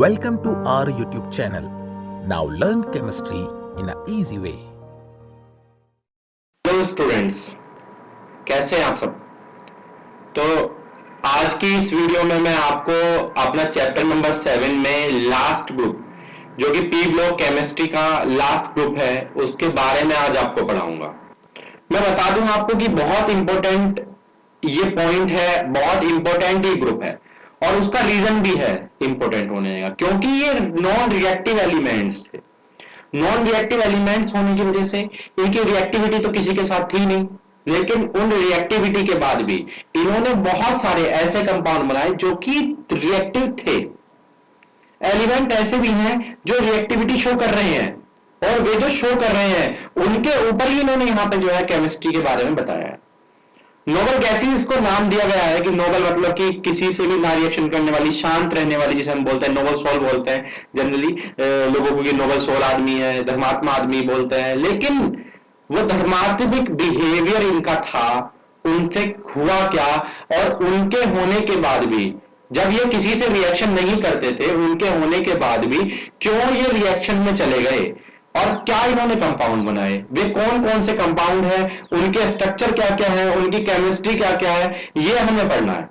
Welcome to our YouTube channel. Now learn chemistry in an easy way. Hello students, कैसे हैं आप सब। तो आज की इस वीडियो में मैं आपको अपना चैप्टर नंबर 7 में लास्ट ग्रुप जो कि पी ब्लॉक केमिस्ट्री का लास्ट ग्रुप है उसके बारे में आज आपको पढ़ाऊंगा। मैं बता दूं आपको कि बहुत इंपॉर्टेंट ये पॉइंट है, बहुत इंपॉर्टेंट ये ग्रुप है और उसका रीजन भी है इंपॉर्टेंट होने का, क्योंकि ये नॉन रिएक्टिव एलिमेंट्स थे। नॉन रिएक्टिव एलिमेंट्स होने की वजह से इनकी रिएक्टिविटी तो किसी के साथ थी नहीं, लेकिन उन रिएक्टिविटी के बाद भी इन्होंने बहुत सारे ऐसे कंपाउंड बनाए जो कि रिएक्टिव थे। एलिमेंट ऐसे भी हैं जो रिएक्टिविटी शो कर रहे हैं और वे जो शो कर रहे हैं उनके ऊपर ही इन्होंने यहां पे जो है केमिस्ट्री के बारे में बताया है। नोबल गैसेस इसको नाम दिया गया है कि नोबल मतलब कि किसी से भी ना रिएक्शन करने वाली, शांत रहने वाली, जिसे हम बोलते हैं नोबल सोल बोलते हैं जनरली लोगों को कि नोबल सोल आदमी है, धर्मात्मा आदमी बोलते हैं। लेकिन वो धर्मात्मिक बिहेवियर इनका था, उनसे हुआ क्या और उनके होने के बाद भी जब ये किसी से रिएक्शन नहीं करते थे, उनके होने के बाद भी क्यों ये रिएक्शन में चले गए और क्या इन्होंने कंपाउंड बनाए, वे कौन कौन से कंपाउंड हैं, उनके स्ट्रक्चर क्या क्या है, उनकी केमिस्ट्री क्या क्या है, ये हमें पढ़ना है।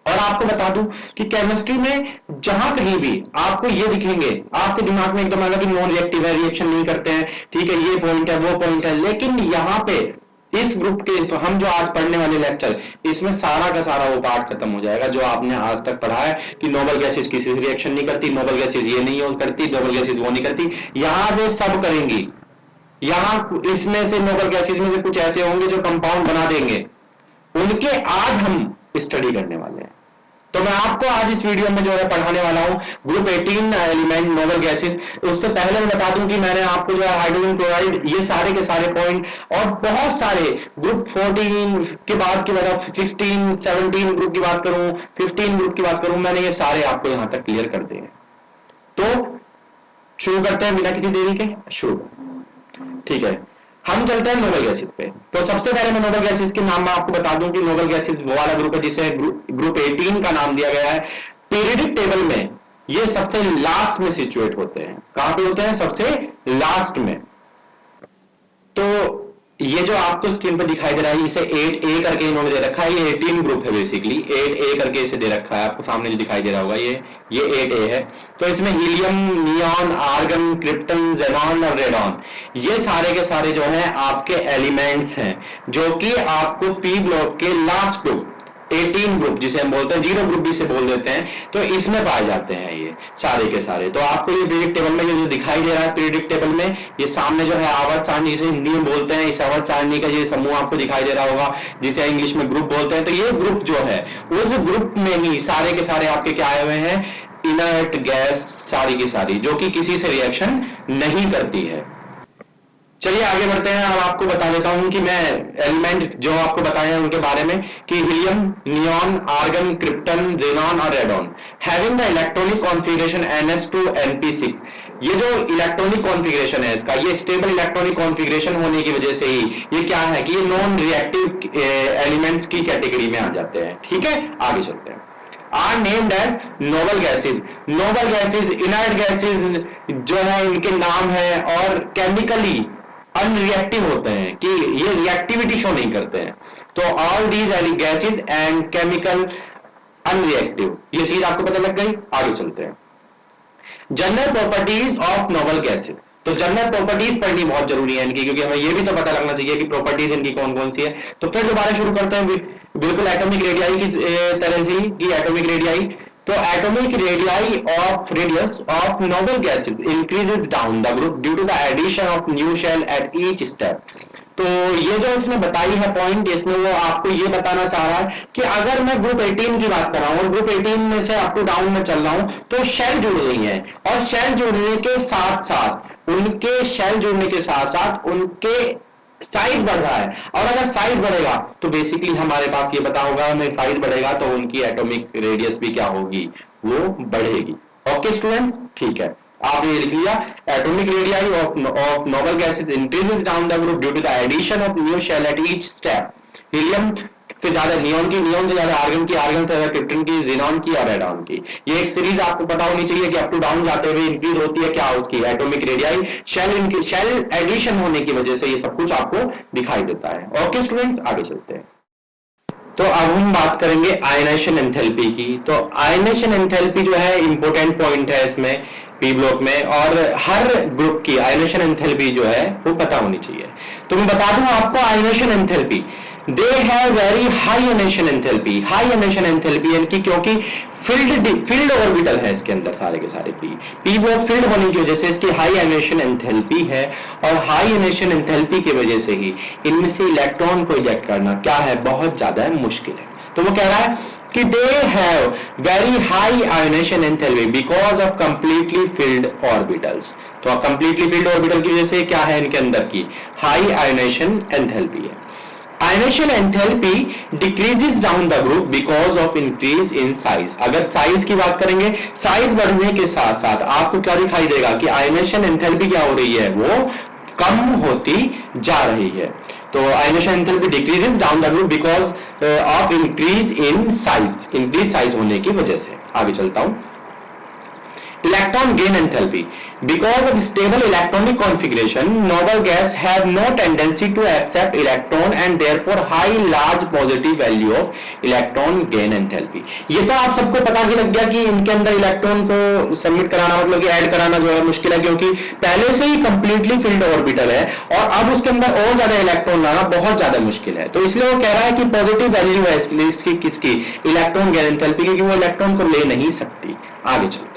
और आपको बता दूं कि केमिस्ट्री में जहां कहीं भी आपको ये दिखेंगे, आपके दिमाग में एकदम आएगा कि नॉन रिएक्टिव है, रिएक्शन नहीं करते हैं, ठीक है, ये पॉइंट है, वो पॉइंट है। लेकिन यहां पे इस ग्रुप के तो हम जो आज पढ़ने वाले लेक्चर, इसमें सारा का सारा वो पार्ट खत्म हो जाएगा जो आपने आज तक पढ़ा है कि नोबल गैसेस किसी से रिएक्शन नहीं करती, नोबल गैसेस ये नहीं करती, नोबल गैसेस वो नहीं करती। यहां वे सब करेंगी। यहां इसमें से नोबल गैसेस में से कुछ ऐसे होंगे जो कंपाउंड बना देंगे, उनके आज हम स्टडी करने वाले हैं। तो मैं आपको आज इस वीडियो में जो है पढ़ाने वाला हूं ग्रुप 18 एलिमेंट नोबल गैसेस। उससे पहले मैं बता दूं कि मैंने आपको जो है हाइड्रोजन क्लोराइड, ये सारे के सारे पॉइंट और बहुत सारे ग्रुप 14 के बाद की बात, 16 17 ग्रुप की बात करूं, 15 ग्रुप की बात करूं, मैंने ये सारे आपको यहां तक क्लियर कर दिए। तो शुरू करते हैं बिना किसी देरी के, शुरू। ठीक है, हम चलते हैं नोबल गैसेस पे। तो सबसे पहले मैं नोबल गैसेस के नाम में आपको बता दूं कि नोबल गैसेस वो वाला ग्रुप है जिसे ग्रुप 18 का नाम दिया गया है। पीरियडिक टेबल में ये सबसे लास्ट में सिचुएट होते हैं। कहां पे होते हैं? सबसे लास्ट में। तो ये जो आपको स्क्रीन पर दिखाई दे रहा है, इसे 8A करके इन्होंने दे रखा है। ये 18 ग्रुप है बेसिकली, 8A करके इसे दे रखा है। आपको सामने जो दिखाई दे रहा होगा ये 8A है। तो इसमें helium, neon, argon, krypton, xenon और रेडॉन, ये सारे के सारे जो हैं आपके एलिमेंट्स हैं जो कि आपको पी ब्लॉक के लास्ट ग्रुप 18 ग्रुप, जिसे हम बोलते हैं, 0 ग्रुप भी से बोल देते हैं, तो इसमें पाए जाते हैं ये सारे के सारे। तो आपको ये पीरियडिक टेबल में ये जो दिखाई दे रहा है, पीरियडिक टेबल में ये सामने जो है आवर्त सारणी, जिसे हिंदी में बोलते हैं, इस आवर्त सारणी का ये समूह आपको दिखाई दे रहा होगा, जिसे इंग्लिश में ग्रुप बोलते हैं। तो ये ग्रुप जो है, उस ग्रुप में ही सारे के सारे आपके क्या आए हुए हैं? इनर्ट गैस सारी की सारी, जो कि किसी से रिएक्शन नहीं करती है। चलिए आगे बढ़ते हैं। अब आपको बता देता हूं कि मैं एलिमेंट जो आपको बताए हैं उनके बारे में कि helium, neon, argon, krypton, xenon और radon having the electronic configuration NS2 NP6। ये जो इलेक्ट्रॉनिक कॉन्फ़िगरेशन है इसका, ये स्टेबल इलेक्ट्रॉनिक कॉन्फ़िगरेशन होने की वजह से ही ये क्या है कि ये नॉन रिएक्टिव एलिमेंट्स की कैटेगरी में आ जाते हैं। ठीक है, आगे चलते हैं। Are named as noble gases. Noble gases, inert gases जो है इनके नाम है और केमिकली अनरिएक्टिव होते हैं कि ये रिएक्टिविटी शो नहीं करते हैं। तो all these gases and chemical unreactive, ये चीज आपको पता लग गई। आगे चलते हैं। General properties of noble gases. तो जनरल प्रॉपर्टीज पढ़नी बहुत जरूरी है इनकी, क्योंकि हमें ये भी तो पता लगना चाहिए कि प्रॉपर्टीज इनकी कौन कौन सी है। तो फिर दोबारा शुरू करते हैं बिल्कुल एटॉमिक रेडियाई की तरह से ही। एटॉमिक रेडियाई, तो atomic radii of radius of noble gases increases down the group due to the addition of new shell at each step. तो ये जो इसने बताई है पॉइंट, इसमें वो आपको ये बताना चाह रहा है कि अगर मैं ग्रुप 18 की बात कर रहा हूं और ग्रुप 18 में से अप टू डाउन में चल रहा हूं, तो शेल जुड़ रही है और शेल जुड़ने के साथ साथ उनके शेल जुड़ने के साथ साथ उनके साइज बढ़ रहा है। और अगर साइज बढ़ेगा तो बेसिकली हमारे पास ये बता होगा, हमें साइज बढ़ेगा तो उनकी एटॉमिक रेडियस भी क्या होगी? वो बढ़ेगी। ओके स्टूडेंट्स, ठीक है, आपने लिख लिया। Atomic radii of noble gases increases down the group due to the addition of new shell at each step. Helium से ज्यादा नियॉन से ज्यादा आर्गन की, आर्गन से ज्यादा क्रिप्टन की, ज़ीनॉन की और रेडॉन की। ये एक सीरीज आपको पता होनी चाहिए कि अप टू डाउन जाते हुए इंक्रीज होती है क्या उसकी एटॉमिक रेडियाई, शेल एडिशन होने की वजह से ये सब कुछ आपको दिखाई देता है। ओके स्टूडेंट्स, आगे चलते हैं। तो अब हम बात करेंगे आयनाइजेशन एंथैल्पी की। तो आयनाइजेशन एंथैल्पी जो है इंपॉर्टेंट पॉइंट है इसमें पी ब्लॉक में, और हर ग्रुप की आयनाइजेशन एंथैल्पी जो है वो पता होनी चाहिए। तो मैं बता दूं आपको ionisation enthalpy, they have very high ionisation enthalpy. High ionisation enthalpy यानी कि क्योंकि फील्ड ऑर्बिटल है इसके अंदर सारे के सारे पी ब्लॉक फील्ड होने की वजह से इसकी हाई आयनाइजेशन एंथैल्पी है, और हाई आयनाइजेशन एंथैल्पी की वजह से ही इनमें से इलेक्ट्रॉन को इजेक्ट करना क्या है, बहुत ज्यादा मुश्किल है। तो वो कह रहा है कि they have very high ionisation enthalpy because of completely filled orbitals. तो कंप्लीटली फिल्ड ऑर्बिटल की वजह से क्या है इनके अंदर की हाई आयनाइजेशन एंथैल्पी है। Ionisation enthalpy decreases down the group because of increase in size. अगर साइज की बात करेंगे, साइज बढ़ने के साथ साथ आपको क्या दिखाई देगा कि आयनाइजेशन एंथैल्पी क्या हो रही है, वो कम होती जा रही है। तो ionisation enthalpy decreases down the group because of increase in size, increase size होने की वजह से। आगे चलता हूं। Electron gain enthalpy. Because of stable electronic configuration, noble gas have no tendency to accept electron and therefore high large positive value of electron gain enthalpy. ये तो आप सबको पता ही लग गया कि इनके अंदर इलेक्ट्रॉन को सबमिट कराना, मतलब कि ऐड कराना जो है मुश्किल है, क्योंकि पहले से ही कंप्लीटली फिल्ड ऑर्बिटल है और अब उसके अंदर और ज्यादा इलेक्ट्रॉन लाना बहुत ज्यादा मुश्किल है। तो इसलिए वो कह रहा है कि पॉजिटिव वैल्यू है इसकी किसकी, इलेक्ट्रॉन गेन एंथैल्पी की, वो इलेक्ट्रॉन को ले नहीं सकती। आगे चलता हूं।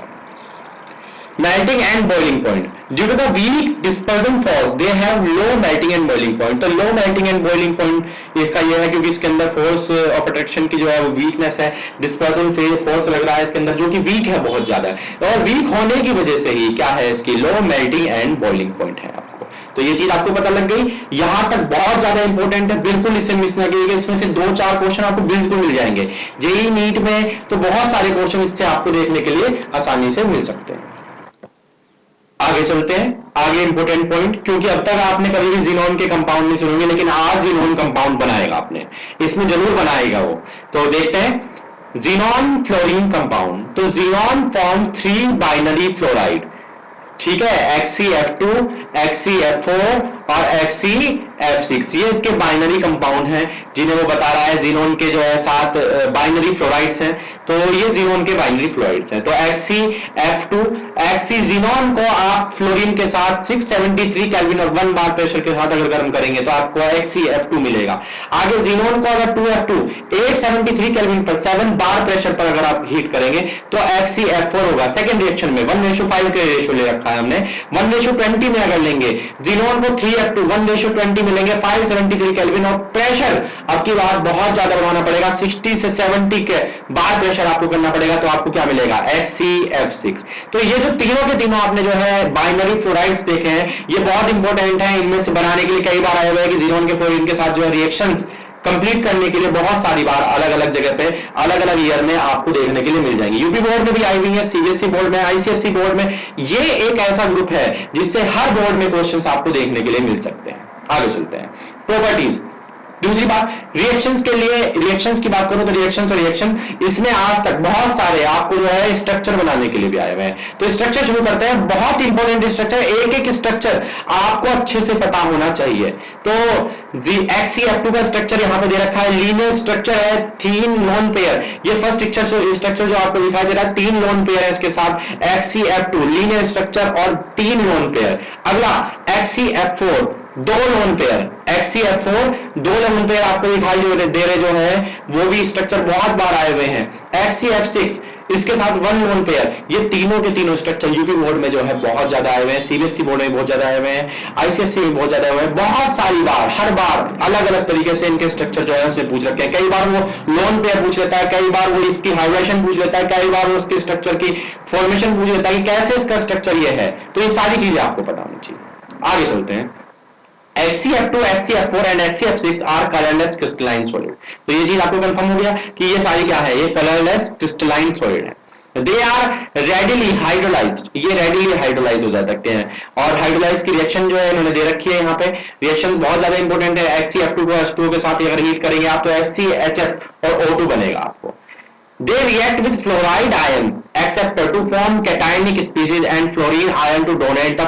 Melting and boiling point. Due to the weak dispersion force, they have low melting and boiling point. तो low melting and boiling point इसका ये है क्योंकि इसके अंदर force of attraction की जो है वो weakness है, dispersion force लग रहा है इसके अंदर जो कि weak है बहुत ज्यादा, और weak होने की वजह से ही क्या है इसकी low melting and boiling point है आपको। तो ये चीज आपको पता लग गई, यहां तक बहुत ज्यादा इंपॉर्टेंट है, बिल्कुल इसे मिस ना कीजिएगा। इसमें से 2-4 क्वेश्चन आपको बिल्कुल मिल जाएंगे। जेईई नीट में तो बहुत सारे क्वेश्चन इससे आपको देखने के लिए आसानी से मिल सकते हैं। आगे चलते हैं। आगे इंपॉर्टेंट पॉइंट, क्योंकि अब तक आपने कभी भी ज़ीनॉन के कंपाउंड नहीं सुनेंगे, लेकिन आज ज़ीनॉन कंपाउंड बनाएगा आपने, इसमें जरूर बनाएगा वो। तो देखते हैं ज़ीनॉन फ्लोरीन कंपाउंड। तो ज़ीनॉन फॉर्म 3 बाइनरी फ्लोराइड, ठीक है, XeF2, XeF4 और XeF6, ये इसके बाइनरी कंपाउंड हैं जिन्हें वो बता रहा है। ज़ीनॉन के जो है 7 बाइनरी फ्लोराइड्स हैं, तो ये ज़ीनॉन के बाइनरी फ्लोराइड्स हैं। तो XeF2, ज़ीनॉन को आप फ्लोरीन के साथ 673 केल्विन और 1 बार प्रेशर के साथ अगर गर्म करेंगे तो आपको XeF2 मिलेगा। आगे ज़ीनॉन को अगर 2F2 873 केल्विन पर 7 बार प्रेशर पर अगर आप हीट करेंगे तो XeF4 होगा। सेकंड रिएक्शन में 1:5 के रेशियो ले रखा है हमने, 1:20 में अगर लेंगे ज़ीनॉन को 3F2 1:20 मिलेंगे, 573 केल्विन, और प्रेशर अब की बात बहुत ज्यादा बढ़ाना पड़ेगा, 60 से 70 के बार प्रेशर आपको करना पड़ेगा, तो आपको क्या मिलेगा XeF6। तो ये जो तीनों के तीनों आपने जो है बाइनरी फ्लोराइड्स देखे हैं, ये बहुत इंपॉर्टेंट है। इनमें से बनाने के लिए कई बार आया हुआ है कि ज़ीनॉन के फ्लोरीन के साथ जो है रिएक्शंस कंप्लीट करने के लिए बहुत सारी बार अलग अलग जगह पे अलग अलग ईयर में आपको देखने के लिए मिल जाएंगे। यूपी बोर्ड में भी आई हुई है, सीबीएसई बोर्ड में, आईसीएसई बोर्ड में। ये एक ऐसा ग्रुप है जिससे हर बोर्ड में क्वेश्चंस आपको देखने के लिए मिल सकते हैं। आगे चलते हैं। प्रॉपर्टीज, दूसरी बात, रिएक्शंस के लिए, रिएक्शंस की बात करूं तो रिएक्शन इसमें आज तक बहुत सारे आपको जो है स्ट्रक्चर बनाने के लिए भी आए हुए हैं। तो स्ट्रक्चर शुरू करते हैं। बहुत इंपॉर्टेंट स्ट्रक्चर, एक एक स्ट्रक्चर आपको अच्छे से पता होना चाहिए। तो XeF2 का स्ट्रक्चर यहां पे दे रखा है, लीनियर स्ट्रक्चर है, 3 लोन पेयर। ये फर्स्ट स्ट्रक्चर जो आपको दिखाई दे रहा है, 3 लोन पेयर है इसके साथ, XeF2 लीनियर स्ट्रक्चर और 3 लोन पेयर। अगला XeF4 2 lone pair, XeF4 2 lone pair आपको दिखाई दे रहे जो है, वो भी स्ट्रक्चर बहुत बार आए हुए हैं। XeF6 इसके साथ 1 लोन पेयर। ये तीनों के तीनों स्ट्रक्चर यूपी बोर्ड में जो है बहुत ज्यादा आए हुए हैं, सीबीएसई बोर्ड में बहुत ज्यादा आए हुए हैं, आईसीएसई में बहुत ज्यादा आए हुए हैं। बहुत सारी बार, हर बार अलग अलग तरीके से इनके स्ट्रक्चर जो है उससे पूछ रखे हैं। कई बार वो लोन पेयर पूछ लेता है, कई बार वो इसकी हाइड्रेशन पूछ लेता है, कई बार वो उसके स्ट्रक्चर की फॉर्मेशन पूछ लेता है कि कैसे इसका स्ट्रक्चर ये है। तो ये सारी चीजें आपको पता होनी चाहिए। आगे चलते हैं। XeF2, XeF4 and XeF6 are colourless crystalline solid. तो ये चीज आपको कंफर्म हो गया कि ये सारी क्या है, ये कलरलेस क्रिस्टलाइन सॉलिड है। दे आर रेडिली हाइड्रोलाइज्ड, ये रेडिली हाइड्रोलाइज हो जा सकते हैं। और हाइड्रोलाइज की रिएक्शन जो है इन्होंने दे रखी है यहाँ पे, रिएक्शन बहुत ज्यादा इंपॉर्टेंट है। HCF2 को H2O के साथ अगर हीट करेंगे आप तो HCHF और O2 बनेगा आपको। They react with fluoride ion acceptor to form cationic species and fluorine ion to donate the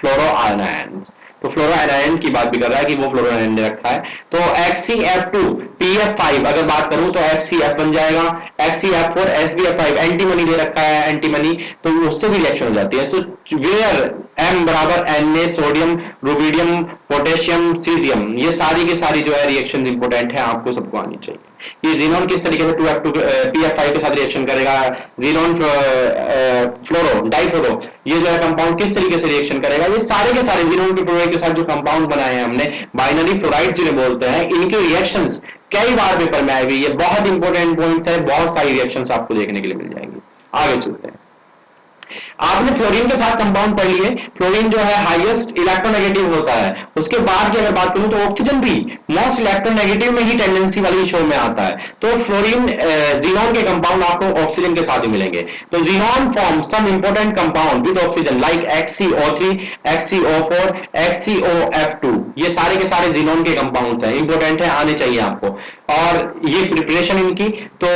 fluoroanions। तो फ्लोरोएनायन की बात भी कर रहा है कि वो फ्लोरोएनायन दे रखा है। तो HCF2 TF5 अगर बात करूं तो HCF बन जाएगा, HCF4 SBF5 एंटीमनी दे रखा है, एंटीमनी, तो उससे भी रिएक्शन हो जाती है। तो वेयर M बराबर Na sodium rubidium potassium caesium, ये सारी की सारी जो है रिएक्शन इंपोर्टेंट है, आपको सबको आनी चाहिए। ये जीनोन किस तरीके से 2F2 PF5 के साथ रिएक्शन करेगा, जीनोन फ्लोरो डाइफ्लोरो ये जो है कंपाउंड किस तरीके से रिएक्शन करेगा, ये सारे के सारे जीनोन के फ्लोराइड के साथ जो कंपाउंड बनाए हैं हमने, बाइनरी फ्लोराइड जिन्हें बोलते हैं, इनके रिएक्शंस कई बार पेपर में आए हुए, ये बहुत इंपॉर्टेंट पॉइंट है, बहुत सारी रिएक्शंस आपको देखने के लिए मिल जाएंगी। आगे चलते हैं। आपने फ्लोरीन के साथ कंपाउंड पढ़ लिए, फ्लोरीन जो है हाईएस्ट इलेक्ट्रोनेगेटिव होता है। उसके बाद की अगर बात करूं तो ऑक्सीजन भी मोस्ट इलेक्ट्रोनेगेटिव में ही टेंडेंसी वाली शो में आता है। तो फ्लोरीन जीनोन के कंपाउंड आपको ऑक्सीजन के साथ ही मिलेंगे। तो xenon form some important compound with oxygen like HCO3, HCO4, HCOF2, ये सारे के सारे जीनोन के कंपाउंड हैं, इंपोर्टेंट है, आने चाहिए आपको। और ये प्रिपरेशन इनकी, तो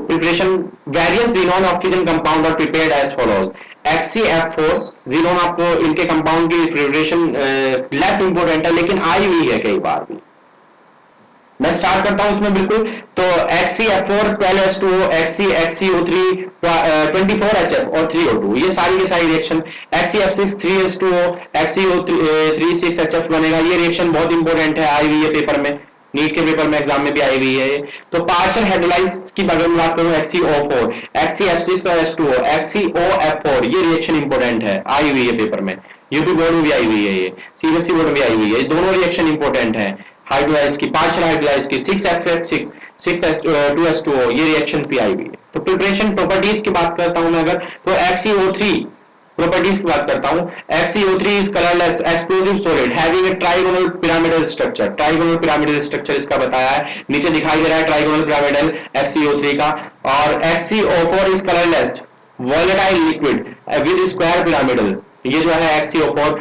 preparation various xenon oxygen compound are prepared as follows. HCF4 xenon आपको इनके कंपाउंड की प्रिपरेशन लेस इंपोर्टेंट है, लेकिन आई हुई है कई बार भी। मैं स्टार्ट करता हूं इसमें बिल्कुल। तो HCF4 12H2O, HCO3 24HF और 3O2, ये सारी की सारी reaction. HCF6 3H2O, HCO3 6HF बनेगा। ये रिएक्शन बहुत इंपॉर्टेंट है, आई हुई है पेपर में, नीट के पेपर में एग्जाम में भी आई हुई है। तो पार्शियल हाइड्रोलाइज की अगर मैं बात करूं HCO4, HCF6 और H2O, HCOF4, ये रिएक्शन इंपॉर्टेंट है, आई हुई है पेपर में, यूपी बोर्ड में भी आई हुई है, ये सीबीएसई बोर्ड में भी आई हुई है। दोनों रिएक्शन इंपॉर्टेंट है हाइड्रोलाइज की, पार्शियल हाइड्रोलाइज की। 6FH6 6H2O, ये रिएक्शन भी आई हुई है। तो प्रिपरेशन प्रॉपर्टीज की बात करता हूं मैं अगर, तो HCO3 प्रॉपर्टीज की बात करता हूं। HCO3 is colorless explosive solid having a trigonal pyramidal structure। Trigonal pyramidal structure इसका बताया है, नीचे दिखाई दे रहा है ट्राइगोनल पिरामिडल HCO3 का। और HCO4 is colorless volatile liquid with square pyramidal, ये जो है HCO4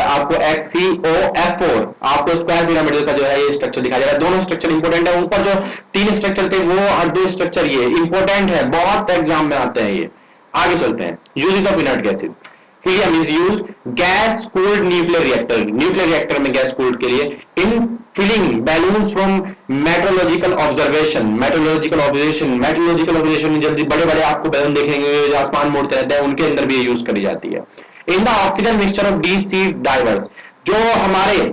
आपको HCOF4 आपको स्क्वायर पिरामिडल का जो है ये स्ट्रक्चर दिखाई दे रहा है। दोनों स्ट्रक्चर इंपॉर्टेंट है, ऊपर जो 3 स्ट्रक्चर थे वो और 2 स्ट्रक्चर ये इंपॉर्टेंट है, बहुत एग्जाम में आते हैं ये। आगे चलते हैं। Using of inert gases, helium is used gas cooled nuclear reactor, nuclear reactor में गैस कूल्ड के लिए, in filling balloons from meteorological observation. Meteorological observation जल्दी बड़े बड़े आपको बैलून देखेंगे जो आसमान मोड़ते रहते हैं, उनके अंदर भी यूज करी जाती है। In the oxygen mixture of deep sea divers, जो हमारे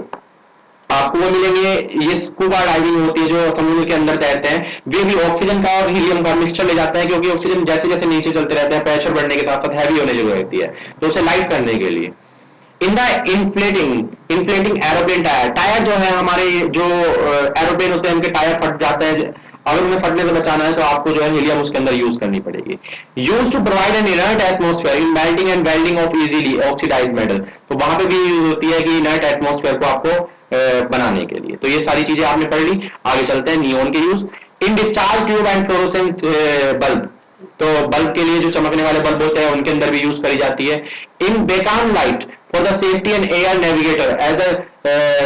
आपको वो मिलेंगे, ये स्कूबा डाइविंग होती है जो समुद्र के अंदर तैरते हैं, वे भी ऑक्सीजन का और हीलियम का मिक्सचर ले जाते हैं, क्योंकि ऑक्सीजन जैसे जैसे नीचे चलते रहते हैं प्रेशर बढ़ने के साथ साथ हैवी होने की रहती है, तो उसे लाइट करने के लिए। In the inflating aeroplane tyre, tyre जो है हमारे जो एरोप्लेन होते हैं उनके टायर फट जाते हैं, अगर उन्हें फटने से बचाना है तो आपको जो है हीलियम उसके अंदर यूज करनी पड़ेगी। Use to provide an inert atmosphere in melting and welding of easily oxidised metal, तो वहां पे भी यूज होती है कि इनर्ट एटमॉस्फेयर को आपको बनाने के लिए। तो ये सारी चीजें आपने पढ़ ली। आगे चलते हैं। नियोन के use, in discharge tube and fluorescent bulb, तो बल्ब के लिए जो चमकने वाले बल्ब होते हैं उनके अंदर भी यूज करी जाती है। In beacon light for the safety and air navigator as a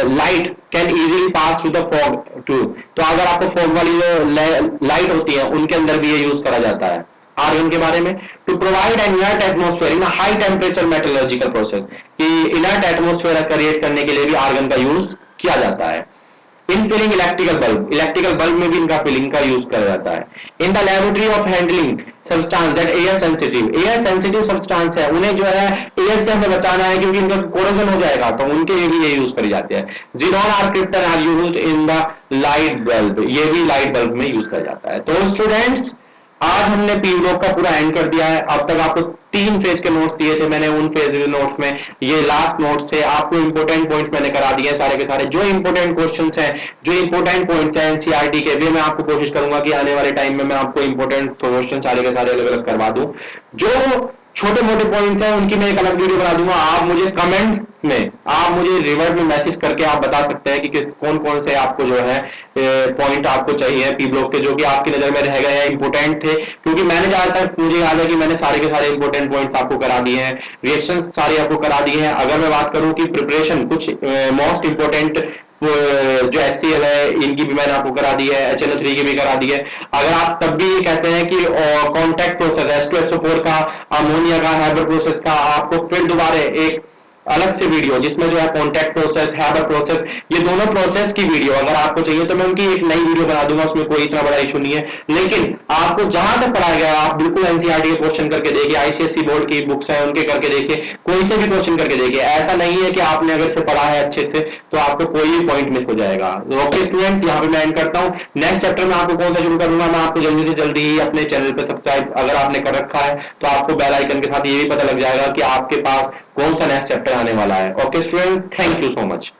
light can easily pass through the fog too, तो अगर आपको फॉग वाली जो लाइट होती है उनके अंदर भी ये यूज करा जाता है। आर्गन के बारे में, to provide an inert atmosphere in high temperature metallurgical process, कि इनर्ट एटमॉस्फेयर क्रिएट करने के लिए भी आर्गन का यूज किया जाता है। इन फिलिंग इलेक्ट्रिकल बल्ब में भी इनका फिलिंग का यूज किया जाता है। In the laboratory of handling substance that air sensitive substance है, उन्हें जो है एयर से हमें बचाना है क्योंकि इनका कोरोजन हो जाएगा, तो उनके लिए भी ये यूज करी जाती है। ज़ीनॉन और krypton are used in the light bulb, ये भी लाइट बल्ब में यूज किया जाता है। तो स्टूडेंट्स, आज हमने पी ब्लॉक का पूरा एंड कर दिया है। अब तक आपको 3 फेज के नोट्स दिए थे मैंने, उन फेज नोट्स में ये लास्ट नोट्स थे। आपको इंपोर्टेंट पॉइंट्स मैंने करा दिए सारे के सारे। जो इंपोर्टेंट क्वेश्चंस हैं, जो इंपोर्टेंट पॉइंट्स हैं एनसीईआरटी के, वे मैं आपको कोशिश करूंगा कि आने वाले टाइम में मैं आपको इंपोर्टेंट क्वेश्चन सारे के सारे अलग अलग करवा दूं। जो छोटे मोटे पॉइंट्स हैं उनकी मैं एक अलग वीडियो बना दूंगा। आप मुझे कमेंट्स में, आप मुझे रिवर्ट में मैसेज करके आप बता सकते हैं कि किस कौन कौन से आपको जो है पॉइंट आपको चाहिए पी ब्लॉक के, जो कि आपकी नजर में रह गए हैं, इंपोर्टेंट थे। क्योंकि मैंने ज्यादातर, मुझे याद है कि मैंने सारे के सारे इंपोर्टेंट पॉइंट्स आपको करा दिए हैं, रिएक्शन सारे आपको करा दिए हैं। अगर मैं बात करूं कि प्रिपरेशन, कुछ मोस्ट इंपोर्टेंट जो एचसीएल है इनकी भी मैंने आपको करा दी है, HNO3 की भी करा दी है। अगर आप तब भी ये कहते हैं कि कॉन्टैक्ट प्रोसेस H2SO4 का, अमोनिया का, हैबर प्रोसेस का, आपको फिर दोबारा एक अलग से वीडियो जिसमें जो है कॉन्टैक्ट प्रोसेस, हैबर प्रोसेस, ये दोनों प्रोसेस की वीडियो अगर आपको चाहिए तो मैं उनकी एक नई वीडियो बना दूंगा, उसमें कोई इतना बड़ा इशू नहीं है। लेकिन आपको जहां तक पढ़ाया गया आप बिल्कुल एनसीईआरटी के क्वेश्चन करके देखिए, आईसीएसई बोर्ड की बुक्स हैं उनके करके देखिए, कोई से भी क्वेश्चन करके देखिए। ऐसा नहीं है कि आपने अगर से पढ़ा है अच्छे से तो आपको कोई भी पॉइंट मिस हो जाएगा। ओके स्टूडेंट, यहाँ पे मैं एंड करता हूँ। नेक्स्ट चैप्टर में आपको कौन सा शुरू करूंगा, मैं आपको जल्दी से जल्दी ही अपने चैनल पे सब्सक्राइब अगर आपने कर रखा है तो आपको बेल आइकन के साथ ये भी पता लग जाएगा कि आपके पास कौन सा नेक्स्ट चैप्टर आने वाला है। Okay student, thank you so much.